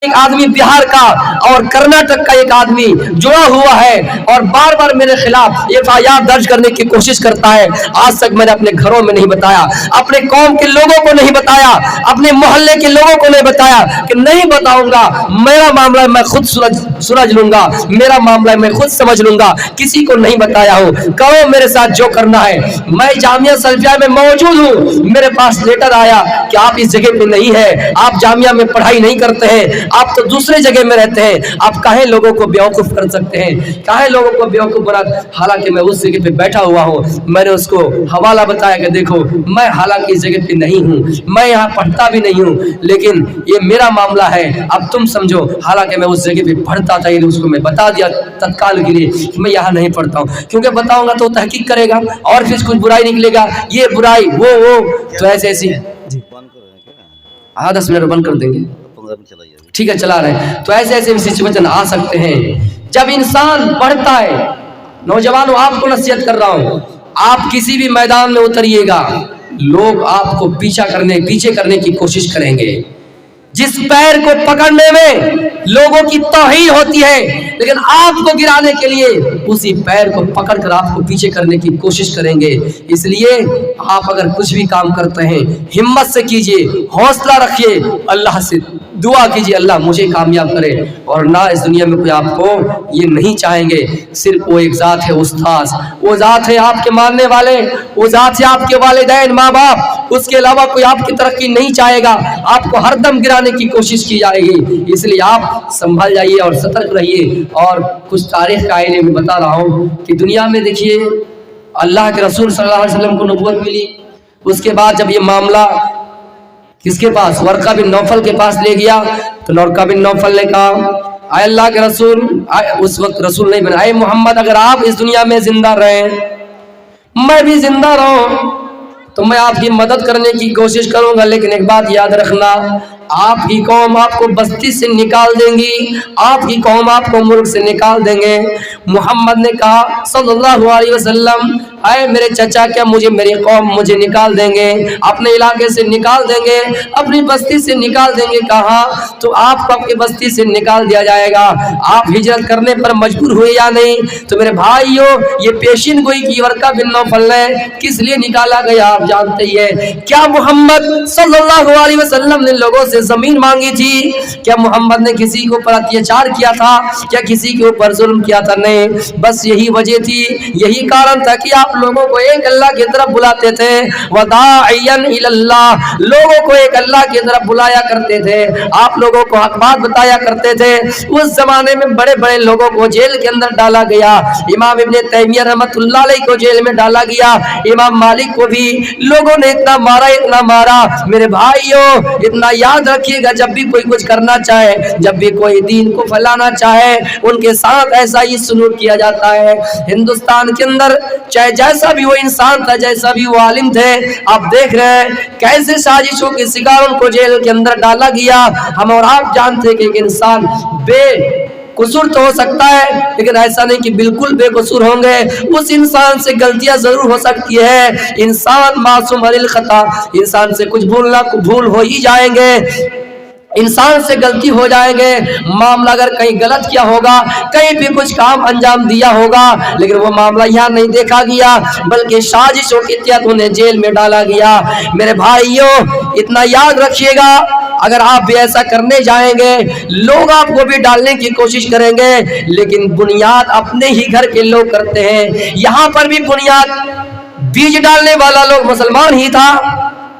ایک آدمی بہار کا اور کرناٹک کا ایک آدمی جڑا ہوا ہے اور بار بار میرے خلاف FIR درج کرنے کی کوشش کرتا ہے. آج تک میں نے اپنے گھروں میں نہیں بتایا, اپنے قوم کے لوگوں کو نہیں بتایا, اپنے محلے کے لوگوں کو نہیں بتایا کہ نہیں بتاؤں گا, میرا معاملہ میں خود سلجھ لوں گا, میرا معاملہ میں خود سمجھ لوں گا, کسی کو نہیں بتایا ہوں. کرو میرے ساتھ جو کرنا ہے. میں جامعہ سلفیہ میں موجود ہوں, میرے پاس لیٹر آیا کہ آپ اس جگہ پہ نہیں ہے, آپ جامعہ میں پڑھائی نہیں کرتے ہیں, آپ تو دوسرے جگہ میں رہتے ہیں, آپ کاہے لوگوں کو بیوقوف کر سکتے ہیں, کاہے لوگوں کو بیوقوف بنا. حالانکہ میں اس جگہ پہ بیٹھا ہوا ہوں. میں نے اس کو حوالہ بتایا کہ دیکھو میں حالانکہ اس جگہ پہ نہیں ہوں, میں یہاں پڑھتا بھی نہیں ہوں, لیکن یہ میرا معاملہ ہے, اب تم سمجھو. حالانکہ میں اس جگہ پہ پڑھتا تھا, اس کو میں بتا دیا تتکال کے لیے کہ میں یہاں نہیں پڑھتا ہوں, کیونکہ بتاؤں گا تو تحقیق کرے گا اور پھر کچھ برائی نکلے گا, یہ برائی وہ تو ایسی. ہاں 10 منٹ بند کر دیں گے, ٹھیک ہے چلا رہے ہیں. تو ایسے سچویشن آ سکتے ہیں جب انسان پڑھتا ہے. نوجوانوں آپ کو نصیحت کر رہا ہوں, آپ کسی بھی میدان میں اتریے گا, لوگ آپ کو پیچھے کرنے کی کوشش کریں گے. جس پیر کو پکڑنے میں لوگوں کی توہین ہوتی ہے, لیکن آپ کو گرانے کے لیے اسی پیر کو پکڑ کر آپ کو پیچھے کرنے کی کوشش کریں گے. اس لیے آپ اگر کچھ بھی کام کرتے ہیں ہمت سے کیجئے, حوصلہ رکھیے, اللہ سے دعا کیجئے اللہ مجھے کامیاب کرے. اور نہ اس دنیا میں کوئی آپ کو یہ نہیں چاہیں گے, صرف وہ ایک ذات ہے استاذ, وہ ذات ہے آپ کے ماننے والے, وہ ذات ہے آپ کے والدین ماں باپ, اس کے علاوہ کوئی آپ کی ترقی نہیں چاہے گا. آپ کو ہر دم گرانے کی کوشش کی جائے گی. اس لیے آپ سنبھل جائیے اور سترک رہیے. اور کچھ تاریخ کا آئینے میں بتا رہا ہوں کہ دنیا میں دیکھیے اللہ کے رسول صلی اللہ علیہ وسلم کو نبوت ملی, اس کے بعد جب یہ معاملہ کس کے پاس, ورقہ بن نوفل کے پاس لے گیا, تو ورقہ بن نوفل نے کہا اے اللہ کے رسول, اس وقت رسول نہیں بنا, اے محمد اگر آپ اس دنیا میں زندہ رہیں, میں بھی زندہ رہوں, تو میں آپ کی مدد کرنے کی کوشش کروں گا, لیکن ایک بات یاد رکھنا, آپ کی قوم آپ کو بستی سے نکال دیں گی, آپ کی قوم آپ کو ملک سے نکال دیں گے. محمد نے کہا صلی اللہ علیہ وسلم اے میرے چچا, کیا میری قوم مجھے نکال دیں گے, اپنے علاقے سے نکال دیں گے, اپنی بستی سے نکال دیں گے؟ کہا تو آپ کو اپنی بستی سے نکال دیا جائے گا. آپ ہجرت کرنے پر مجبور ہوئے یا نہیں؟ تو میرے بھائیو, یہ پیشین گوئی کی ورقہ بن نوفل نے کس لیے نکالا گیا آپ جانتے ہی ہیں. کیا محمد صلی اللہ علیہ وسلم نے لوگوں سے زمین مانگی تھی؟ کیا محمد نے کسی کے اوپر اتیاچار کیا تھا؟ کیا کسی کے اوپر ظلم کیا تھا؟ نہیں. بس یہی وجہ تھی, یہی کارن تھا کہ آپ لوگوں کو ایک اللہ کی طرف بلاتے تھے, وداعیا الی اللہ, لوگوں کو ایک اللہ کی طرف بلایا کرتے تھے, آپ لوگوں کو حق بات بتایا کرتے تھے. اس زمانے میں بڑے بڑے لوگوں کو جیل کے اندر ڈالا گیا. امام ابن تیمیہ رحمۃ اللہ علیہ کو جیل میں ڈالا گیا, امام مالک کو بھی لوگوں نے اتنا مارا. میرے بھائیوں اتنا یاد رکھیے گا, جب بھی کوئی کچھ کرنا چاہے, جب بھی کوئی دین کو پھیلانا چاہے, ان کے ساتھ ایسا ہی سلوک کیا جاتا ہے. ہندوستان کے اندر چاہے جیسا بھی وہ انسان تھا, جیسا بھی وہ عالم تھے, آپ دیکھ رہے ہیں کیسے سازشوں کے شکار ان کو جیل کے اندر ڈالا گیا. ہم اور آپ جانتے کہ ایک انسان بے قصور تو ہو سکتا ہے, لیکن ایسا نہیں کہ بالکل بے قصور ہوں گے. اس انسان سے غلطیاں ضرور ہو سکتی ہے, انسان معصوم عن الخطا, انسان سے کچھ بھول ہو ہی جائیں گے, انسان سے غلطی ہو جائیں گے. معاملہ اگر کہیں غلط کیا ہوگا, کہیں بھی کچھ کام انجام دیا ہوگا, لیکن وہ معاملہ یہاں نہیں دیکھا گیا, بلکہ سازشوں کے تحت انہیں جیل میں ڈالا گیا. میرے بھائیوں اتنا یاد رکھیے گا, اگر آپ بھی ایسا کرنے جائیں گے, لوگ آپ کو بھی ڈالنے کی کوشش کریں گے, لیکن بنیاد اپنے ہی گھر کے لوگ کرتے ہیں. یہاں پر بھی بنیاد بیج ڈالنے والا لوگ مسلمان ہی تھا.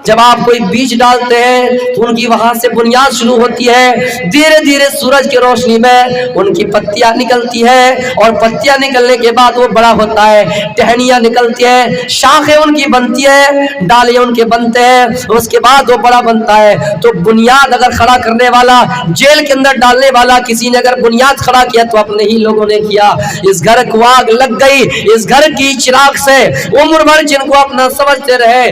جب آپ کوئی بیج ڈالتے ہیں تو ان کی وہاں سے بنیاد شروع ہوتی ہے, دھیرے دھیرے سورج کی روشنی میں ان کی پتیاں نکلتی ہیں, اور پتیاں نکلنے کے بعد وہ بڑا ہوتا ہے, ٹہنیاں نکلتی ہیں, شاخیں ان کی بنتی ہیں, ڈالے ان کے بنتے ہیں, اس کے بعد وہ بڑا بنتا ہے. تو بنیاد اگر کھڑا کرنے والا, جیل کے اندر ڈالنے والا کسی نے اگر بنیاد کھڑا کیا تو اپنے ہی لوگوں نے کیا. اس گھر کو آگ لگ گئی, اس گھر کی چراغ سے عمر بھر جن کو اپنا سمجھتے رہے,